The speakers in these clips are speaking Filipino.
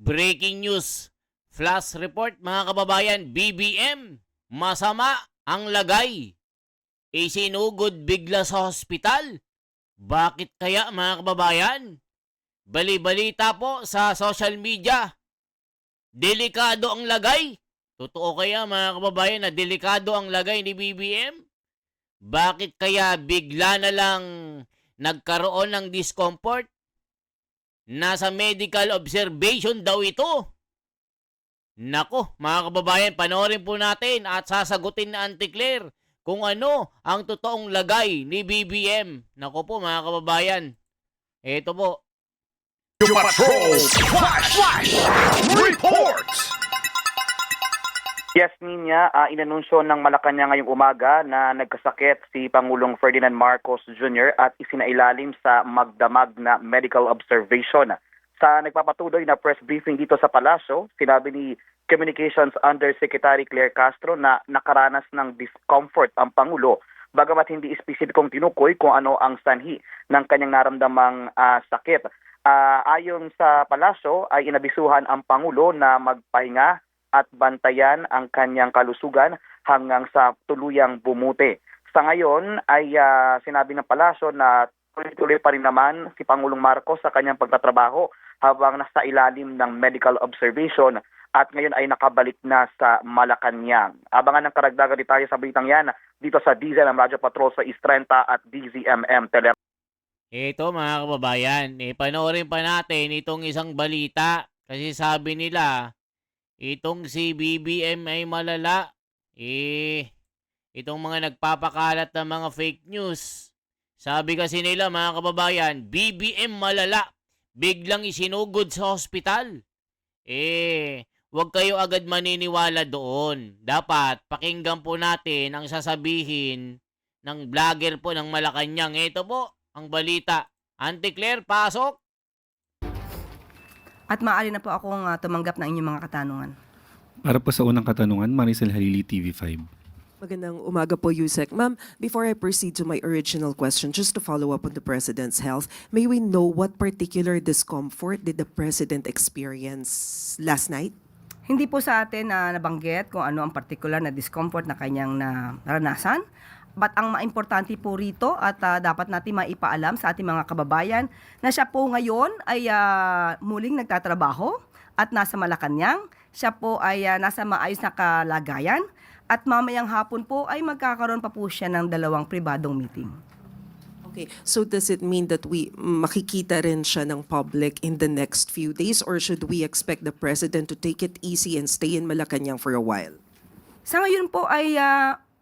Breaking news, flash report mga kababayan, BBM, masama ang lagay. Isinugod bigla sa hospital. Bakit kaya mga kababayan? Bali-balita po sa social media. Delikado ang lagay. Totoo kaya mga kababayan na delikado ang lagay ni BBM? Bakit kaya bigla na lang nagkaroon ng discomfort? Nasa medical observation daw ito. Nako, mga kababayan, panoorin po natin at sasagutin na Auntie Claire kung ano ang totoong lagay ni BBM. Nako po mga kababayan, ito po. Your patrol flash reports. Yes, Ninya, inanunsyo ng Malacanang ngayong umaga na nagkasakit si Pangulong Ferdinand Marcos Jr. at isinailalim sa magdamag na medical observation. Sa nagpapatuloy na press briefing dito sa Palasyo, sinabi ni Communications Undersecretary Claire Castro na nakaranas ng discomfort ang Pangulo, bagamat hindi espesipikong tinukoy kung ano ang sanhi ng kanyang naramdamang sakit. Ayon sa Palasyo ay inabisuhan ang Pangulo na magpahinga at bantayan ang kanyang kalusugan hanggang sa tuluyang bumuti. Sa ngayon ay sinabi ng Palasyo na tuloy-tuloy pa rin naman si Pangulong Marcos sa kanyang pagtatrabaho habang nasa ilalim ng medical observation at ngayon ay nakabalik na sa Malacanang. Abangan ng karagdagan detalye sa balitang yan dito sa DZMM Radyo Patrol sa East 30 at DZMM Tele. Ito mga kababayan, panoorin pa natin itong isang balita kasi sabi nila itong si BBM ay malala. Itong mga nagpapakalat ng mga fake news. Sabi kasi nila mga kababayan, BBM malala. Biglang isinugod sa hospital. Huwag kayo agad maniniwala doon. Dapat pakinggan po natin ang sasabihin ng vlogger po ng Malacanang. Ito po ang balita. Auntie Claire, pasok. At maaari na po akong tumanggap ng inyong mga katanungan. Para po sa unang katanungan, Maricel Halili, TV5. Magandang umaga po, Yusek. Ma'am, before I proceed to my original question, just to follow up on the President's health, may we know what particular discomfort did the President experience last night? Hindi po sa atin na nabanggit kung ano ang particular na discomfort na kanyang naranasan. But ang maimportante po rito at dapat natin maipaalam sa ating mga kababayan na siya po ngayon ay muling nagtatrabaho at nasa Malacanang. Siya po ay nasa maayos na kalagayan at mamayang hapon po ay magkakaroon pa po siya ng 2 pribadong meeting. Okay, so does it mean that makikita rin siya ng public in the next few days, or should we expect the President to take it easy and stay in Malacanang for a while? Sa ngayon po ay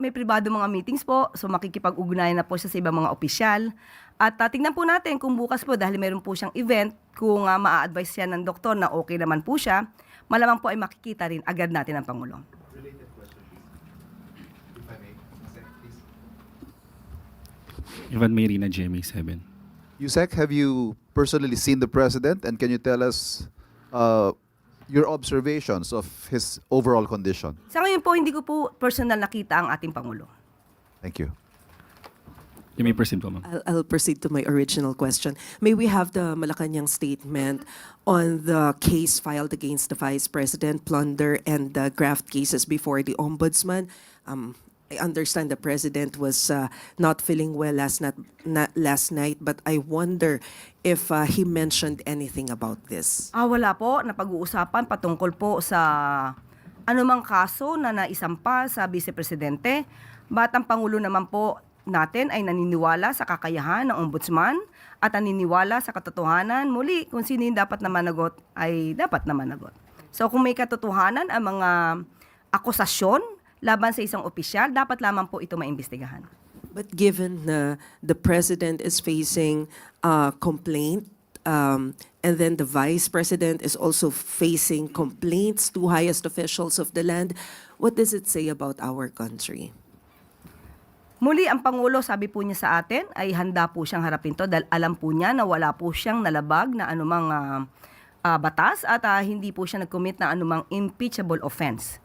may pribado mga meetings po, so makikipag-ugnayan na po siya sa ibang mga opisyal. At tingnan po natin kung bukas po, dahil meron po siyang event, kung maa-advise siya ng doktor na okay naman po siya, malamang po ay makikita rin agad natin ang Pangulo. Related question, if I may. Please. Ivan Mayrina, GMA7. Yusek, have you personally seen the President, and can you tell us your observations of his overall condition? Sa ngayon po, hindi ko po personal nakita ang ating Pangulo. Thank you. You may proceed po, ma'am. I'll proceed to my original question. May we have the Malacanang statement on the case filed against the Vice President, plunder and the graft cases before the Ombudsman? I understand the President was not feeling well last night, but I wonder if he mentioned anything about this. Wala po, napag-uusapan patungkol po sa anumang kaso na naisampa sa Vice Presidente. But ang Pangulo naman po natin ay naniniwala sa kakayahan ng Ombudsman at naniniwala sa katotohanan. Muli, kung sino yung dapat na managot, ay dapat na managot. So kung may katotohanan ang mga akusasyon laban sa isang opisyal, dapat lamang po ito maimbestigahan. But given the President is facing complaint, and then the Vice President is also facing complaints to highest officials of the land, what does it say about our country? Muli, ang Pangulo, sabi po niya sa atin, ay handa po siyang harapin to dahil alam po niya na wala po siyang nalabag na anumang batas at hindi po siya nag-commit na anumang impeachable offense.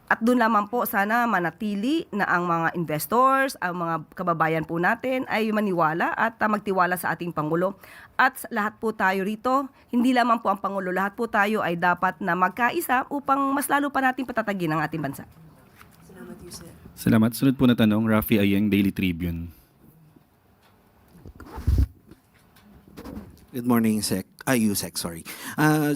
At doon lamang po sana manatili na ang mga investors, ang mga kababayan po natin ay maniwala at magtiwala sa ating Pangulo. At lahat po tayo rito, hindi lamang po ang Pangulo, lahat po tayo ay dapat na magkaisa upang mas lalo pa nating patatagin ang ating bansa. Salamat. Sunod po na tanong, Rafi Ayeng, Daily Tribune. Good morning, Yusek, sorry.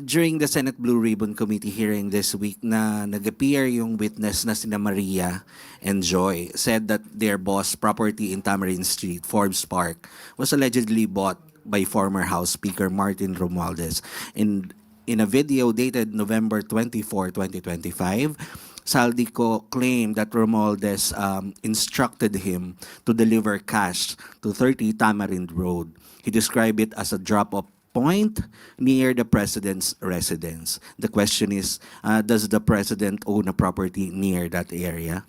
During the Senate Blue Ribbon Committee hearing this week na nag-appear yung witness na sina Maria and Joy said that their boss property in Tamarind Street, Forbes Park, was allegedly bought by former House Speaker Martin Romualdez. In a video dated November 24, 2025, Saldico claimed that Romualdez instructed him to deliver cash to 30 Tamarind Road. He described it as a drop-off point near the president's residence. The question is, does the president own a property near that area?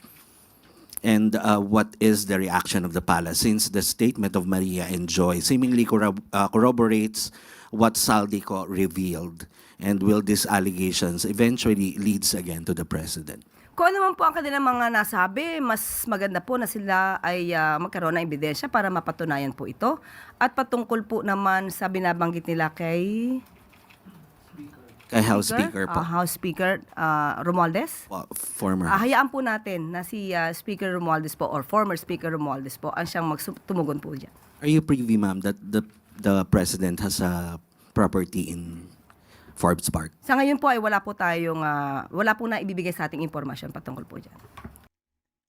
And what is the reaction of the palace since the statement of Maria and Joy seemingly corroborates what Saldico revealed? And will these allegations eventually leads again to the president? Kung ano man po ang kanilang mga nasabi, mas maganda po na sila ay magkaroon ng ebidensya para mapatunayan po ito. At patungkol po naman sa binabanggit nila kay House Speaker po. House Speaker Romualdez. Former. Hayaan po natin na si Speaker Romualdez po or former Speaker Romualdez po ang siyang tumugon po dyan. Are you privy, ma'am, that the president has a property in Forbes Park? Sa ngayon po ay wala po na ibibigay sa ating impormasyon patungkol po dyan.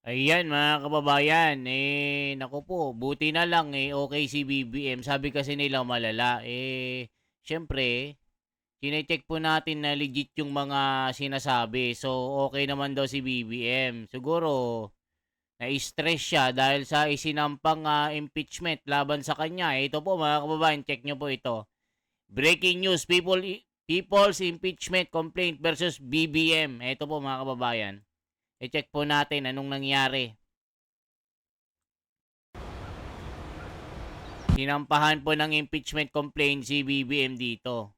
Ayan mga kababayan, naku po, buti na lang okay si BBM. Sabi kasi nila malala. Syempre, chinecheck po natin na legit yung mga sinasabi. So, okay naman daw si BBM. Siguro, na-stress siya dahil sa isinampang impeachment laban sa kanya. Ito po mga kababayan, check nyo po ito. Breaking news, People's Impeachment Complaint versus BBM. Ito po mga kababayan. I-check po natin anong nangyari. Sinampahan po ng impeachment complaint si BBM dito.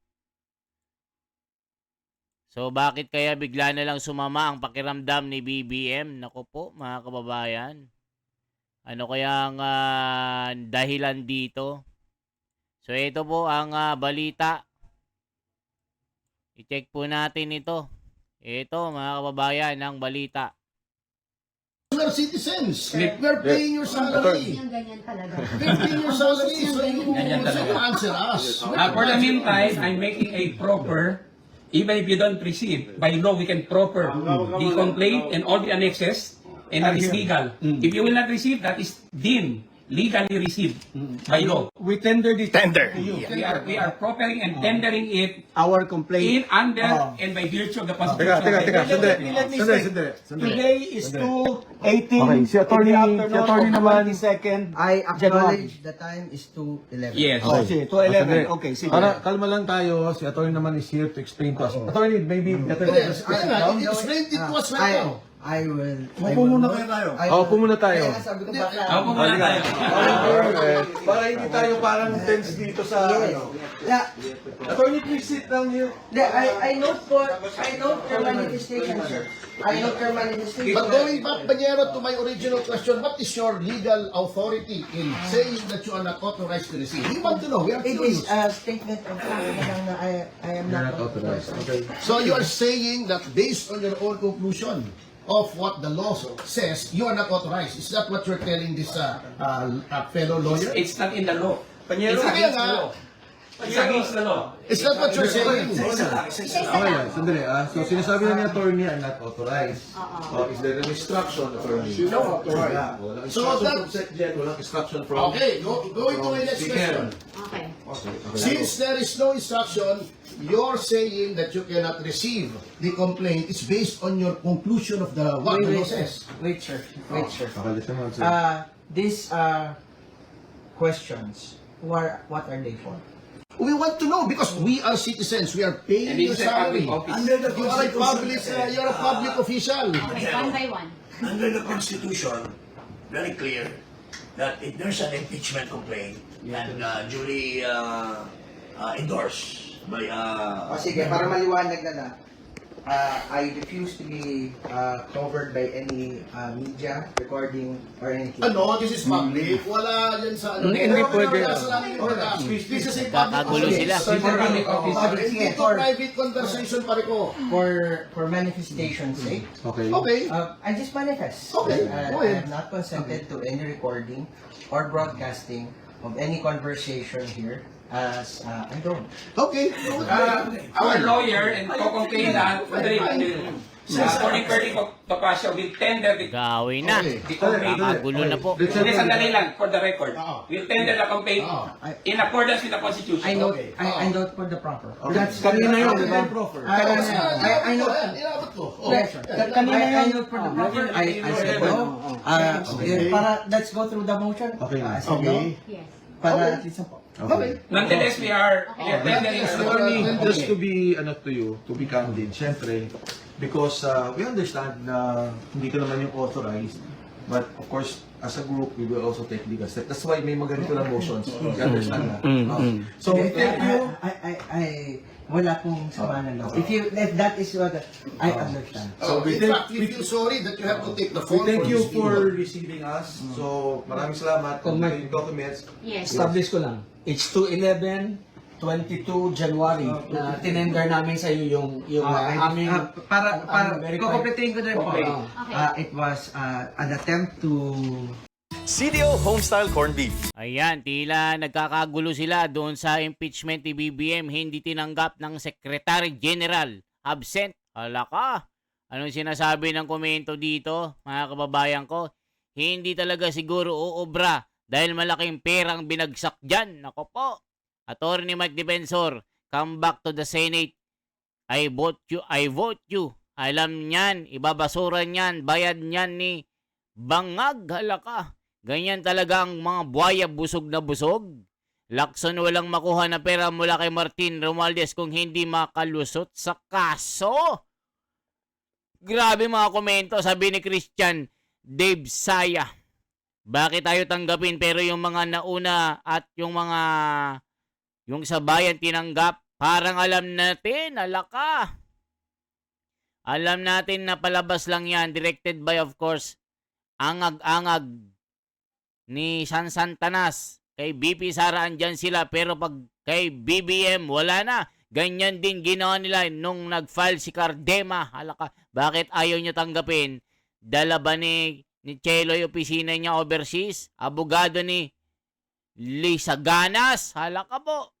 So bakit kaya bigla na lang sumama ang pakiramdam ni BBM? Naku po mga kababayan. Ano kaya ang dahilan dito? So ito po ang balita. I-check po natin ito. Ito mga kababayan ang balita. We're citizens. We're paying your salary. Ganyan talaga. We're paying your salary. So you answer us. For the meantime, I'm making a proper, even if you don't receive, by law we can proper the complaint and all the annexes, and that is legal. If you will not receive, that is deemed legally received by law. We tender the Tender. We are properly and tendering it our complaint. in under and by virtue of the Constitution. Sandali. Today is 2:18. Okay, si attorney naman 22nd. I acknowledge the time is 2:11. Yes. Okay, 2:11. Okay, sige. Para kalma lang tayo, si attorney naman is here to explain to us. Attorney, maybe better to explain now. Explain it to us right now. I will. Upo muna tayo. Upo muna tayo. Ako muna tayo. Para hindi tayo parang tense dito sa ano. Yeah. Attorney, please sit down here. I note your manifestation, sir. I note your manifestation. But going back, Banyero, to my original question, what is your legal authority in saying that you are not authorized to receive? We want to know. We are It curious. is a statement of fact na I am not authorized. Okay. So you are saying that based on your own conclusion of what the law says, you are not authorized. Is that what you're telling this fellow lawyer? It's not in the law. It's It's against the law. It's against the law. Is that what you're saying? Okay lang, sandali So sinasabi na ni attorney I'm not authorized. Is there an instruction, attorney? No. Walang So instruction that- from SecGen, walang instruction from... Okay, going to my next question. Okay. Since there is no instruction, you're saying that you cannot receive the complaint. It's based on your conclusion of what the law says. Wait, sir. Pakalit naman, sir. These questions, what are they for? We want to know because we are citizens. We are paying And your this is a salary. public office. You are a public official. Okay, one by one. Under the Constitution, very clear that if there's an impeachment complaint and duly endorsed by Sige, para maliwanag na I refuse to be covered by any media recording or anything. Ano, this is public. Wala yan sa ano. Hindi pwede. This is a Kakagulo public sila. office. Hindi to private conversation pare ko. For manifestation's sake, Okay. Okay. I just manifest. Okay, go I ahead. have not consented to any recording or broadcasting of any conversation here, as I don't. Okay. Our lawyer and co-complainant, Attorney Ferdy Topacio will tender the Gawin na. Okay. complaint. Kakagulo na po. Hindi, sandali lang, for the record. Oo. We'll tender the complaint in accordance with the Constitution. I note, Okay. I note for the proper. That's kanina yun, di ba? I know. Inabot ko. Oh. I note for the proper. I said no. Para let's go through the motion. Okay. I said no. Para at least po. Okay. Nonetheless, we are tendering Attorney, just to be to you, to be candid, syempre, because we understand na hindi ka naman yung authorized, but of course, as a group, we will also take legal steps. That's why may mga ganito lang motions. We understand that. So, we thank you. Wala pong sama ng loob. If that is what I understand. So in fact, we feel sorry that you have to take the We fall thank for you this for video. receiving us. So, maraming salamat. Kung may documents, Establish ko lang. It's 2/11, 22 January na tinender namin sa iyo yung aming Para kukumpletin ko na rin po. It was an attempt to CDO Homestyle Corned Beef. Ayan, tila nagkakagulo sila doon sa impeachment ni BBM. Hindi tinanggap ng Secretary General. Absent. Hala ka. Anong sinasabi ng komento dito, mga kababayan ko? Hindi talaga siguro uobra dahil malaking perang binagsak dyan. Nako po. Attorney Mike Defensor, come back to the Senate. I vote you. Alam niyan, ibabasura niyan, bayad niyan ni Bangag. Hala ka. Ganyan talaga ang mga buhaya, busog na busog. Lacson walang makuha na pera mula kay Martin Romualdez kung hindi makalusot sa kaso. Grabe mga komento, sabi ni Christian Dave Saya. Bakit tayo tanggapin pero yung mga nauna at yung sa bayan tinanggap, parang alam natin, alaka. Alam natin na palabas lang yan, directed by of course, angag-angag ni San Santanas. Kay BP Sara andyan sila pero pag kay BBM wala na. Ganyan din ginawa nila nung nag-file si Cardema. Halaka, bakit ayaw nyo tanggapin? Dala ba ni Chelo yung opisina niya overseas? Abogado ni Lisa Ganas? Halaka po.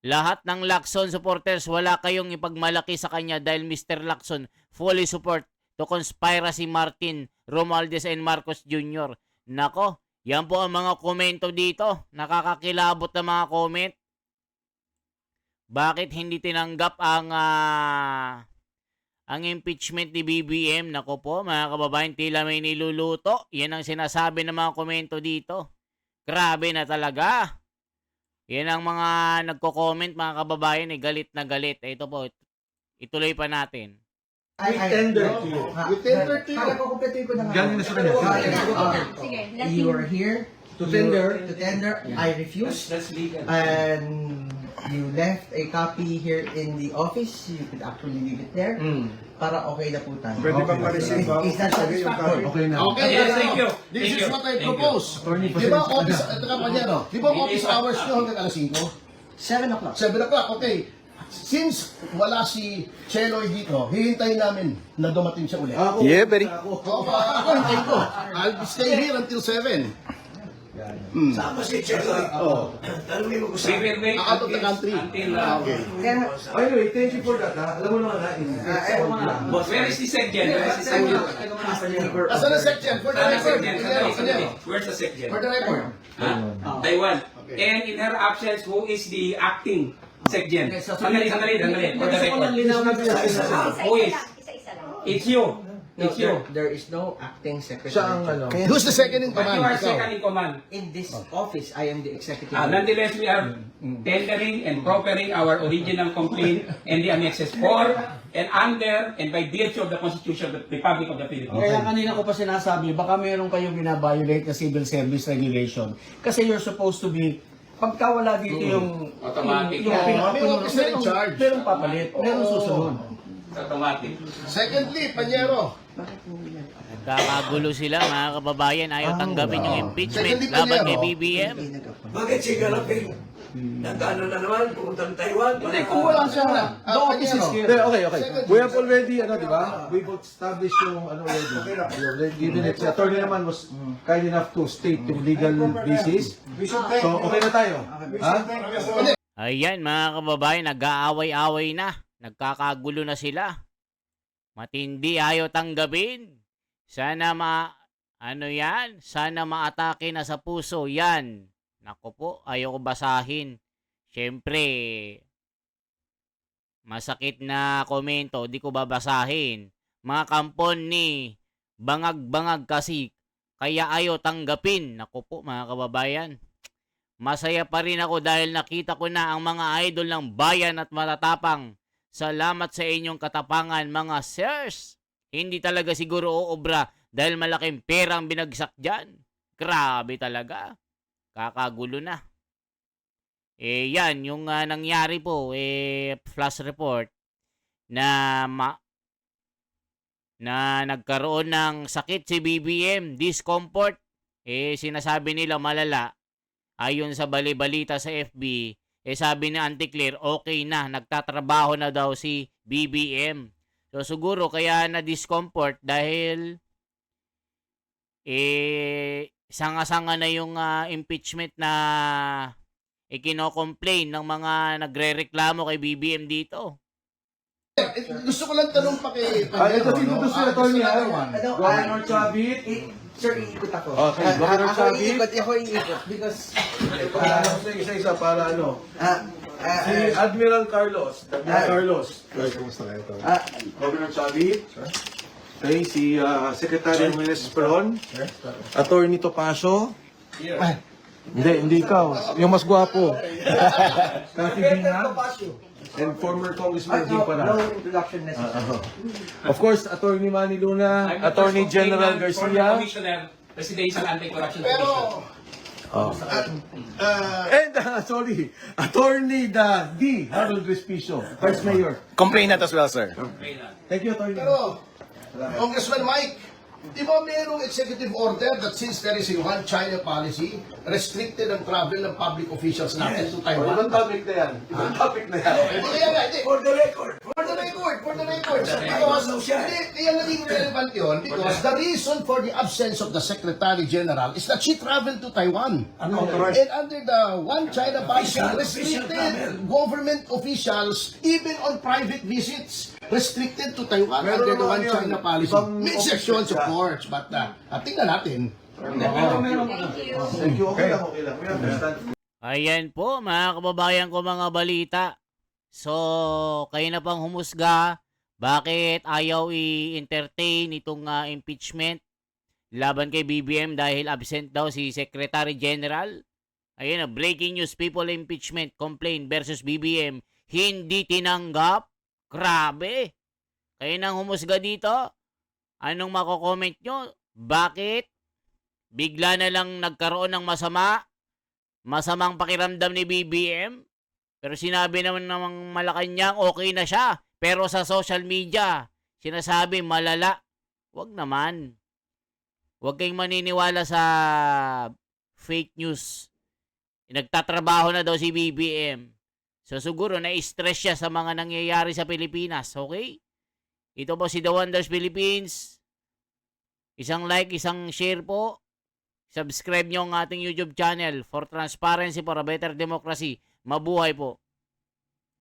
Lahat ng Lacson supporters wala kayong ipagmalaki sa kanya dahil Mr. Lacson fully support to conspiracy Martin Romualdez and Marcos Jr. Nako, yan po ang mga komento dito. Nakakakilabot na mga comment. Bakit hindi tinanggap ang impeachment ni BBM? Nako po, mga kababayan, tila may niluluto. Yan ang sinasabi ng mga komento dito. Grabe na talaga. Yan ang mga nagko-comment, mga kababayan, galit na galit. Ito po, ituloy pa natin. we tender to you. Para kukumpletin ko na nga. Galing na sa kanya. Sige, you are here To tender. I refuse. That's legal. And you left a copy here in the office. You could actually leave it there. Para okay na po tayo. Pwede bang ma-receive ba? Is that satisfactory? Okay na. Okay, Yes, thank you. This Thank is you. what I Thank you. propose. Attorney, Di ba office, ito ka pa niya, no? Di ba office hours nyo hanggang alas 5? 7 o'clock. 7 o'clock, okay. Since wala si Cheloy dito, hihintayin namin na dumating siya ulit. Yeah, buddy. Ako, hintayin ko. I'll stay here until 7. Sama si Cheloy. Tanungin mo ko sa We will wait Out of the country. until Okay. Anyway, thank you for that. Alam mo naman na. where is the section? Where is the section? Asan ang section? For the Saan ang record. section? Sandali. Where's the section? For the record. Taiwan. And in her absence, who is the acting section? Sandali. For the record. Who is? It's you. It's you. There is no acting secretary. Siya ang ano. Who's the second in But command? you are Ikaw. second in command. In this office, I am the executive. Nonetheless, we are tendering and proffering our original complaint and the annexes for and under and by virtue of the Constitution of the Republic of the Philippines. Kaya kanina ko pa sinasabi, baka meron kayong binabiolate na civil service regulation. Kasi you're supposed to be, pagka wala dito yung Automatic. yung Yeah. May officer in charge. Merong papalit, merong susunod. automatic. Secondly, Panyero. Nagkakagulo sila mga kababayan. Ayaw tanggapin yung impeachment Secondly, laban kay Panyero. BBM. Bakit si Garapin? Nagkano na naman, pumunta ng Taiwan. Hindi, kung wala siya na. The office is here. Okay. We have already, di ba? We've established yung, already. We already given it. Si attorney naman was kind enough to state yung legal basis. So, okay na tayo. Ha? Ayan mga kababayan, nag-aaway-away na. Nagkakagulo na sila. Matindi, ayaw tanggapin. Sana sana maatake na sa puso yan. Nako po, ayaw ko basahin. Siyempre, masakit na komento, di ko babasahin. Mga kampon ni bangag-bangag kasi, kaya ayaw tanggapin. Nako po mga kababayan. Masaya pa rin ako dahil nakita ko na ang mga idol ng bayan at matatapang. Salamat sa inyong katapangan mga sirs. Hindi talaga siguro uobra dahil malaking pera ang binagsak dyan. Grabe talaga. Kakagulo na. Yan, yung nangyari po, flash report na nagkaroon ng sakit si BBM, discomfort. Sinasabi nila malala. Ayon sa bali-balita sa FB, sabi ni Auntie Claire, okay na, nagtatrabaho na daw si BBM. So siguro kaya na discomfort dahil sanga-sanga na yung impeachment na ikino-complain ng mga nagre-reklamo kay BBM dito. Gusto ko lang tanong pa kay Ito dito si attorney. Governor Chavit. Sir, iikot ako. Okay, Governor Chavit. Ako iikot because... Isa-isa para ano. Si Admiral Carlos. Governor Chavit. Okay, si Secretary Jimenez Peron. Attorney Topacio. Hindi ikaw. Yung mas gwapo. Cathy Bina. And former Congressman Jim Para. No introduction necessary. Of course, Attorney Manny Luna, I'm the Attorney first General complainant, former Garcia. Commissioner, Presidential Anti-Corruption Pero, Commission. And, sorry, Attorney D. Harold Respicio, Vice Mayor. Complainant as well, sir. Thank you, Attorney. pero, Congressman Mike, di ba mayroong executive order that since there is a one-China policy, restricted ang travel ng public officials natin to Taiwan? Ibang topic na yan. Ibang topic na yan. Kaya nga, hindi. For the record. For the record. So, because, hindi, kaya naging relevant yun because the reason for the absence of the Secretary General is that she traveled to Taiwan. And under the One China policy, restricted government officials, even on private visits, restricted to Taiwan under the One China policy. May exceptions, of course, but tingnan natin. Thank you. Okay lang. We understand. Ayan po mga kababayan ko mga balita. So, kayo na pang humusga. Bakit ayaw i-entertain itong impeachment laban kay BBM dahil absent daw si Secretary General? Ayan na, breaking news, people impeachment complaint versus BBM. Hindi tinanggap? Grabe! Kayo nang humusga dito? Anong mako-comment nyo? Bakit? Bigla na lang nagkaroon ng masamang pakiramdam ni BBM? Pero sinabi naman ng Malacanang okay na siya. Pero sa social media, sinasabi malala. Wag naman. Huwag kayong maniniwala sa fake news. Nagtatrabaho na daw si BBM. So siguro na-stress siya sa mga nangyayari sa Pilipinas. Okay? Ito po si The Wonders Philippines. Isang like, isang share po. Subscribe nyo ang ating YouTube channel for transparency for a better democracy. Mabuhay po.